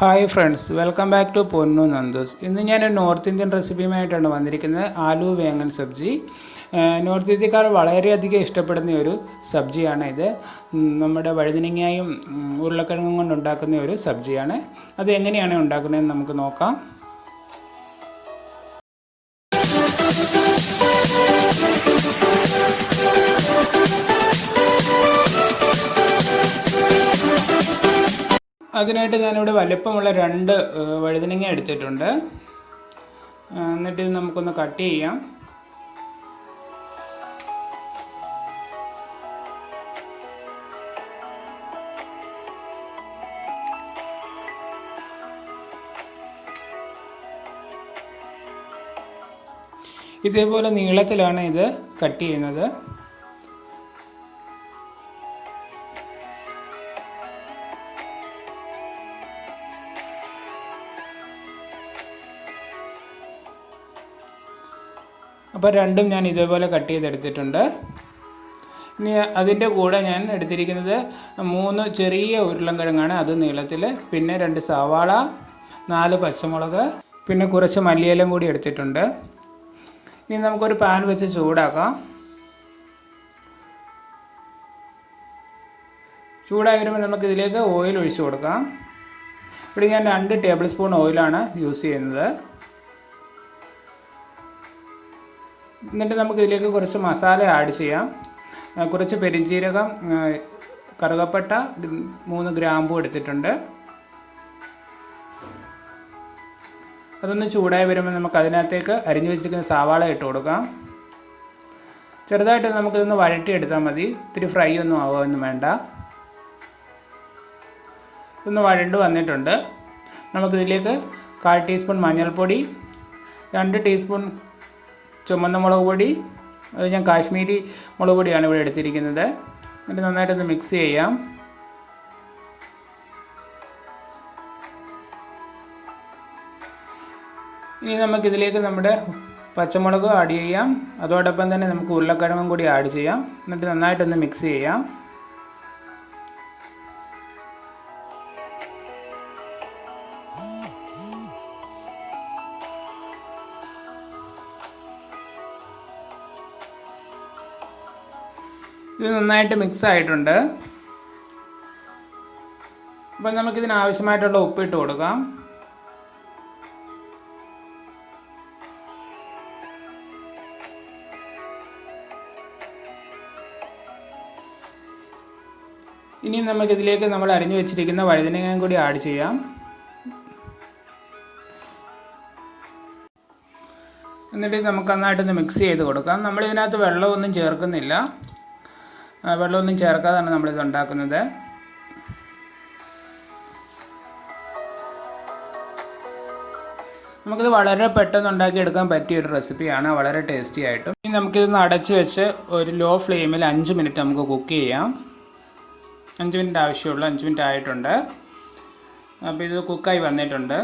Hi friends, welcome back to Ponnu Nandus. ഇന്ന് ഞാൻ north Indian റെസിപ്പിയുമായിട്ടാണ് വന്നിരിക്കുന്നത്. ആലൂ വേങ്ങൻ സബ്ജി. നോർത്ത് ഇന്ത്യക്കാർ വളരെയധികം ഇഷ്ടപ്പെടുന്ന ഒരു സബ്ജിയാണ് ഇത്. നമ്മുടെ വഴുതനങ്ങയും ഉരുളക്കിഴങ്ങും കൊണ്ടുണ്ടാക്കുന്ന ഒരു സബ്ജിയാണ്. അത് എങ്ങനെയാണ് ഉണ്ടാക്കുന്നതെന്ന് നമുക്ക് നോക്കാം. അതിനായിട്ട് ഞാനിവിടെ വലിപ്പമുള്ള 2 വഴുതനങ്ങ എടുത്തിട്ടുണ്ട്. എന്നിട്ട് ഇത് നമുക്കൊന്ന് കട്ട് ചെയ്യാം. ഇതേപോലെ നീളത്തിലാണ് ഇത് കട്ട് ചെയ്യുന്നത്. അപ്പോൾ രണ്ടും ഞാൻ ഇതേപോലെ കട്ട് ചെയ്തെടുത്തിട്ടുണ്ട്. ഇനി അതിൻ്റെ കൂടെ ഞാൻ എടുത്തിരിക്കുന്നത് 3 ചെറിയ ഉരുളൻകിഴങ്ങാണ്, അത് നീളത്തിൽ. പിന്നെ 2 സവാള, 4 പച്ചമുളക്, പിന്നെ കുറച്ച് മല്ലിയിലയും കൂടി എടുത്തിട്ടുണ്ട്. ഇനി നമുക്കൊരു പാൻ വെച്ച് ചൂടാക്കാം. ചൂടായി വരുമ്പോൾ നമുക്കിതിലേക്ക് ഓയിൽ ഒഴിച്ച് കൊടുക്കാം. ഇവിടെ ഞാൻ 2 ടേബിൾ സ്പൂൺ ഓയിലാണ് യൂസ് ചെയ്യുന്നത്. എന്നിട്ട് നമുക്കിതിലേക്ക് കുറച്ച് മസാല ആഡ് ചെയ്യാം. കുറച്ച് പെരിഞ്ജീരകം, കറുകപ്പട്ട, 3 ഗ്രാമ്പൂ എടുത്തിട്ടുണ്ട്. അതൊന്ന് ചൂടായി വരുമ്പോൾ നമുക്ക് അതിനകത്തേക്ക് അരിഞ്ഞു വെച്ചിരിക്കുന്ന സവാള ഇട്ട് കൊടുക്കാം. ചെറുതായിട്ട് നമുക്കിതൊന്ന് വഴറ്റിയെടുത്താൽ മതി, ഇത്തിരി ഫ്രൈ ഒന്നും ആവുകയൊന്നും വേണ്ട. ഇതൊന്ന് വഴണ്ട് വന്നിട്ടുണ്ട്. നമുക്കിതിലേക്ക് 1/4 ടീസ്പൂൺ മഞ്ഞൾപ്പൊടി, 2 ടീസ്പൂൺ ചുമന്ന മുളക് പൊടി, അത് ഞാൻ കാശ്മീരി മുളക് പൊടിയാണ് ഇവിടെ എടുത്തിരിക്കുന്നത്. എന്നിട്ട് നന്നായിട്ടൊന്ന് മിക്സ് ചെയ്യാം. ഇനി നമുക്കിതിലേക്ക് നമ്മുടെ പച്ചമുളക് ആഡ് ചെയ്യാം. അതോടൊപ്പം തന്നെ നമുക്ക് ഉരുളക്കിഴങ്ങും കൂടി ആഡ് ചെയ്യാം. എന്നിട്ട് നന്നായിട്ടൊന്ന് മിക്സ് ചെയ്യാം. ഇത് നന്നായിട്ട് മിക്സ് ആയിട്ടുണ്ട്. അപ്പം നമുക്കിതിന് ആവശ്യമായിട്ടുള്ള ഉപ്പിട്ട് കൊടുക്കാം. ഇനി നമുക്കിതിലേക്ക് നമ്മൾ അരിഞ്ഞു വെച്ചിരിക്കുന്ന വഴുതനങ്ങയും കൂടി ആഡ് ചെയ്യാം. എന്നിട്ട് നമുക്ക് നന്നായിട്ടൊന്ന് മിക്സ് ചെയ്ത് കൊടുക്കാം. നമ്മളിതിനകത്ത് വെള്ളമൊന്നും ചേർക്കുന്നില്ല. വെള്ളമൊന്നും ചേർക്കാതാണ് നമ്മളിത് ഉണ്ടാക്കുന്നത്. നമുക്കിത് വളരെ പെട്ടെന്ന് ഉണ്ടാക്കിയെടുക്കാൻ പറ്റിയൊരു റെസിപ്പിയാണ്, വളരെ ടേസ്റ്റി ആയിട്ടും. ഇനി നമുക്കിതൊന്ന് അടച്ച് വെച്ച് ഒരു ലോ ഫ്ലെയിമിൽ 5 മിനിറ്റ് നമുക്ക് കുക്ക് ചെയ്യാം. 5 മിനിറ്റ് ആവശ്യമുള്ളൂ. 5 മിനിറ്റ് ആയിട്ടുണ്ട്. അപ്പോൾ ഇത് കുക്കായി വന്നിട്ടുണ്ട്.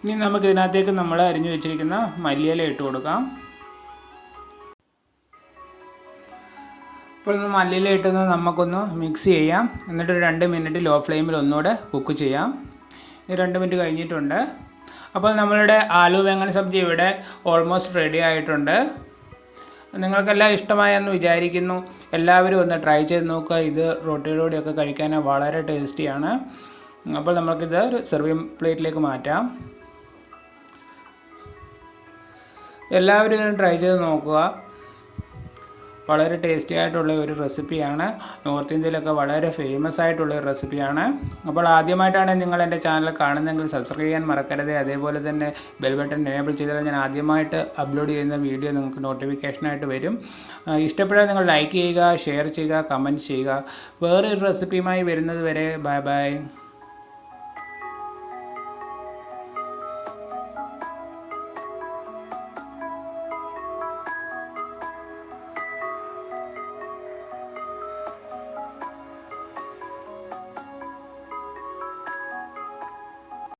ഇനി നമുക്കിതിനകത്തേക്ക് നമ്മൾ അരിഞ്ഞു വെച്ചിരിക്കുന്ന മല്ലിയില ഇട്ട് കൊടുക്കാം. ഇപ്പോൾ മല്ലിയില ഇട്ടൊന്ന് നമുക്കൊന്ന് മിക്സ് ചെയ്യാം. എന്നിട്ട് 2 മിനിറ്റ് ലോ ഫ്ലെയിമിൽ ഒന്നുകൂടെ കുക്ക് ചെയ്യാം. 2 മിനിറ്റ് കഴിഞ്ഞിട്ടുണ്ട്. അപ്പോൾ നമ്മളുടെ ആലൂ വേങ്ങൻ സബ്ജി ഇവിടെ ഓൾമോസ്റ്റ് റെഡി ആയിട്ടുണ്ട്. നിങ്ങൾക്കെല്ലാം ഇഷ്ടമായെന്ന് വിചാരിക്കുന്നു. എല്ലാവരും ഒന്ന് ട്രൈ ചെയ്ത് നോക്കുക. ഇത് റൊട്ടിയുടെ കൂടെയൊക്കെ കഴിക്കാൻ വളരെ ടേസ്റ്റിയാണ്. അപ്പോൾ നമുക്കിത് ഒരു സെർവിങ് പ്ലേറ്റിലേക്ക് മാറ്റാം. എല്ലാവരും ഇതിന് ട്രൈ ചെയ്ത് നോക്കുക. വളരെ ടേസ്റ്റി ആയിട്ടുള്ള ഒരു റെസിപ്പിയാണ്. നോർത്ത് ഇന്ത്യയിലൊക്കെ വളരെ ഫേമസ് ആയിട്ടുള്ള ഒരു റെസിപ്പിയാണ്. അപ്പോൾ ആദ്യമായിട്ടാണ് നിങ്ങൾ എൻ്റെ ചാനൽ കാണുന്നതെങ്കിൽ സബ്സ്ക്രൈബ് ചെയ്യാൻ മറക്കരുത്. അതേപോലെ തന്നെ ബെൽ ബട്ടൺ എനേബിൾ ചെയ്താൽ ഞാൻ ആദ്യമായിട്ട് അപ്ലോഡ് ചെയ്യുന്ന വീഡിയോ നിങ്ങൾക്ക് നോട്ടിഫിക്കേഷനായിട്ട് വരും. ഇഷ്ടപ്പെട്ടാൽ നിങ്ങൾ ലൈക്ക് ചെയ്യുക, ഷെയർ ചെയ്യുക, കമൻറ്റ് ചെയ്യുക. വേറൊരു റെസിപ്പിയുമായി വരുന്നത് വരെ ബൈ ബൈ.